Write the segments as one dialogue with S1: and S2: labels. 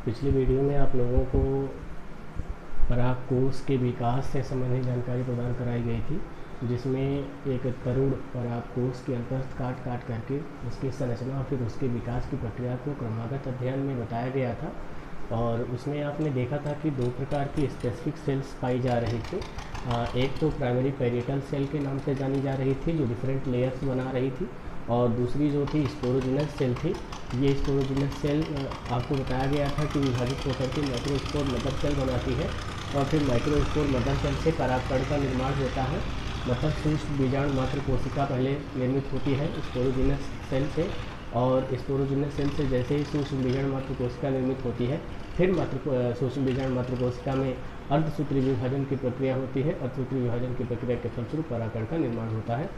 S1: पिछली वीडियो में आप लोगों को परागकोश के विकास से संबंधित जानकारी प्रदान कराई गई थी, जिसमें एक तरुण परागकोश के अंतस्थ काट काट करके उसकी संरचना और फिर उसके विकास की प्रक्रिया को क्रमागत अध्ययन में बताया गया था। और उसमें आपने देखा था कि दो प्रकार की स्पेसिफिक सेल्स पाई जा रही थी। एक तो प्राइमरी पेरिटल सेल के नाम से जानी जा रही थी, जो डिफरेंट लेयर्स बना रही थी, और दूसरी जो थी स्पोरोजिनस सेल थी। ये स्पोरोजिनस सेल आपको बताया गया था कि विभाजित होकर के माइक्रोस्पोर मदर सेल बनाती है, और फिर माइक्रोस्पोर मदर सेल से परागकण का निर्माण होता है। मतलब सूक्ष्म बीजाणु मात्र कोशिका पहले निर्मित होती है स्पोरोजिनस सेल से, और स्पोरोजिनस सेल से जैसे ही सूक्ष्म बीजाणु मात्र कोशिका निर्मित होती है, फिर सूक्ष्म बीजाणु मात्र कोशिका में अर्धसूत्री विभाजन की प्रक्रिया होती है। अर्धसूत्री विभाजन की प्रक्रिया के फलस्वरूप परागकण का निर्माण होता है।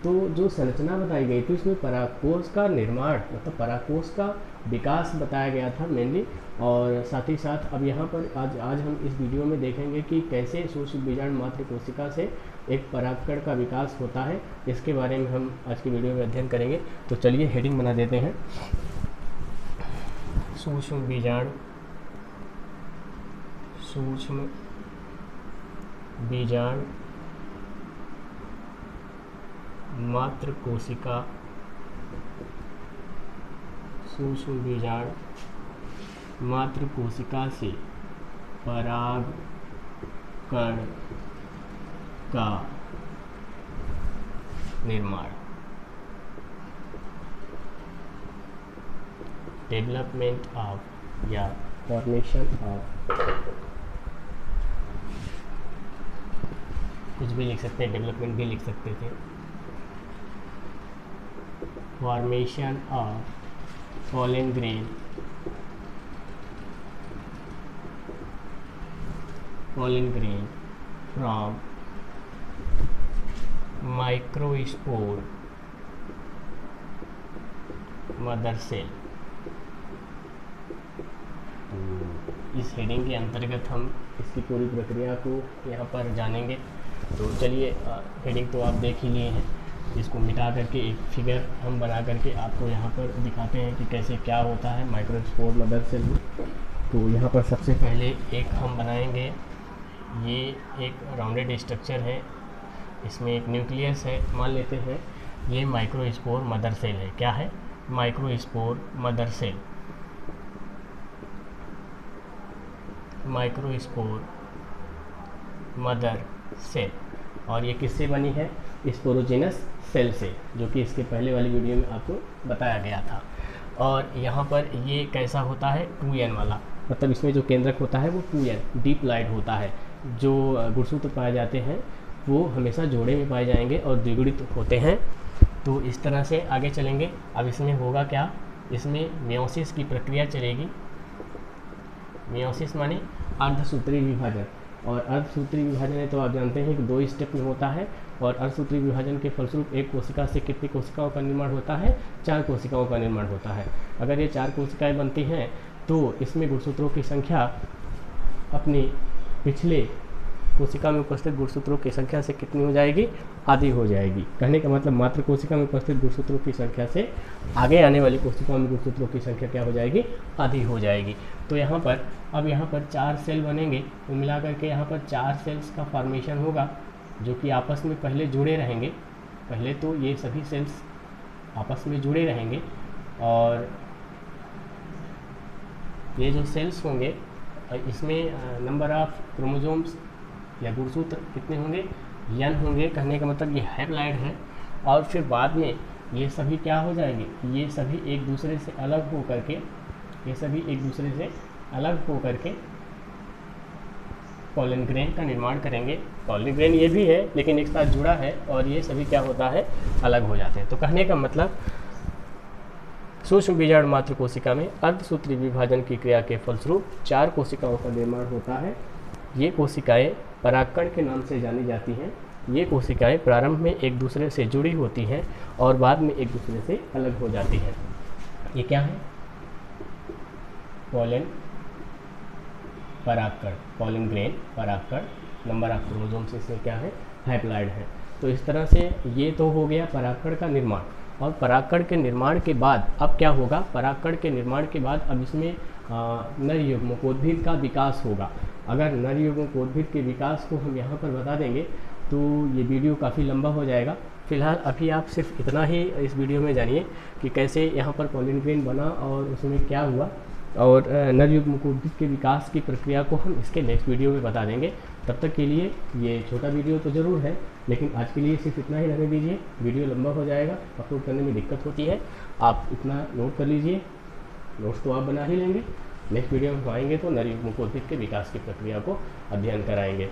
S1: तो जो संरचना बताई गई थी उसमें परागकोश का निर्माण मतलब परागकोश का विकास बताया गया था मेनली। और साथ ही साथ अब यहाँ पर आज हम इस वीडियो में देखेंगे कि कैसे सूक्ष्म बीजाणु मात्र कोशिका से एक परागकण का विकास होता है। इसके बारे में हम आज की वीडियो में अध्ययन करेंगे। तो चलिए हेडिंग बना देते हैं। सूक्ष्म बीजाणु मात्र कोशिका सूक्ष्म बीजाणु मात्र कोशिका से परागकण का निर्माण, डेवलपमेंट ऑफ या फॉर्मेशन ऑफ, कुछ भी लिख सकते हैं, डेवलपमेंट भी लिख सकते थे। Formation of pollen grain from microspore mother cell। इस हेडिंग के अंतर्गत हम इसकी पूरी प्रक्रिया को यहाँ पर जानेंगे। तो चलिए, हेडिंग तो आप देख ही लिए हैं। इसको मिटा करके एक फिगर हम बना करके आपको यहाँ पर दिखाते हैं कि कैसे क्या होता है माइक्रोस्पोर मदर सेल में। तो यहाँ पर सबसे पहले एक हम बनाएंगे, ये एक राउंडेड स्ट्रक्चर है, इसमें एक न्यूक्लियस है। मान लेते हैं ये माइक्रोस्पोर मदर सेल है। क्या है? Microspore mother cell. Microspore mother cell, और ये किससे बनी है? स्पोरोजिनस सेल से, जो कि इसके पहले वाली वीडियो में आपको बताया गया था। और यहाँ पर ये कैसा होता है? 2n वाला, मतलब इसमें जो केंद्रक होता है वो 2n डिप्लॉइड होता है। जो गुणसूत्र पाए जाते हैं वो हमेशा जोड़े में पाए जाएंगे और द्विगुणित होते हैं। तो इस तरह से आगे चलेंगे। अब इसमें होगा क्या? इसमें मेयोसिस की प्रक्रिया चलेगी। मेयोसिस माने अर्धसूत्री विभाजन, और अर्धसूत्री विभाजन है तो आप जानते हैं कि 2 स्टेप में होता है। और अर्धसूत्री विभाजन के फलस्वरूप एक कोशिका से कितनी कोशिकाओं का निर्माण होता है? 4 कोशिकाओं का निर्माण होता है। अगर ये 4 कोशिकाएं बनती हैं तो इसमें गुणसूत्रों की संख्या अपनी पिछले कोशिका में उपस्थित गुणसूत्रों की संख्या से कितनी हो जाएगी? आधी हो जाएगी। कहने का मतलब मात्र कोशिका में उपस्थित गुणसूत्रों की संख्या से आगे आने वाली कोशिकाओं में गुणसूत्रों की संख्या क्या हो जाएगी? आधी हो जाएगी। तो यहाँ पर अब यहाँ पर 4 सेल बनेंगे, तो मिला करके यहाँ पर 4 सेल्स का फॉर्मेशन होगा, जो कि आपस में पहले जुड़े रहेंगे। पहले तो ये सभी सेल्स आपस में जुड़े रहेंगे, और ये जो सेल्स होंगे इसमें नंबर ऑफ क्रोमोसोम्स या गुणसूत्र कितने होंगे? n होंगे। कहने का मतलब ये हैप्लॉइड है। और फिर बाद में ये सभी क्या हो जाएंगे? ये सभी एक दूसरे से अलग हो करके पॉलन ग्रेन का निर्माण करेंगे। पॉलन ग्रेन ये भी है लेकिन एक साथ जुड़ा है, और ये सभी क्या होता है? अलग हो जाते हैं। तो कहने का मतलब सूक्ष्म बीजाणु मात्र कोशिका में अर्धसूत्री विभाजन की क्रिया के फलस्वरूप 4 कोशिकाओं का निर्माण होता है। ये कोशिकाएं परागकण के नाम से जानी जाती हैं। ये कोशिकाएं प्रारंभ में एक दूसरे से जुड़ी होती हैं और बाद में एक दूसरे से अलग हो जाती हैं। ये क्या है? पॉलन परागकण, पॉलन ग्रेन परागकण। नंबर ऑफ क्रोमोसोम्स इसमें क्या है? हैप्लॉइड है। तो इस तरह से ये तो हो गया परागकण का निर्माण। और परागकण के निर्माण के बाद अब क्या होगा, परागकण के निर्माण के बाद अब इसमें नर युग्मकोद्भिद का विकास होगा। अगर नर युग्मकोद्भिद के विकास को हम यहाँ पर बता देंगे तो ये वीडियो काफ़ी लंबा हो जाएगा। फिलहाल अभी आप सिर्फ इतना ही इस वीडियो में जानिए कि कैसे यहाँ पर पॉलिन ग्रेन बना और उसमें क्या हुआ, और नर युग्मकोद्भिद के विकास की प्रक्रिया को हम इसके नेक्स्ट वीडियो में बता देंगे। तब तक के लिए ये छोटा वीडियो तो ज़रूर है, लेकिन आज के लिए सिर्फ इतना ही रहने दीजिए, वीडियो लंबा हो जाएगा, अपलोड करने में दिक्कत होती है। आप इतना नोट कर लीजिए, नोट्स तो आप बना ही लेंगे। नेक्स्ट वीडियो में हम आएंगे तो नर युग्मकोद्भिद के विकास की प्रक्रिया को अध्ययन कराएंगे।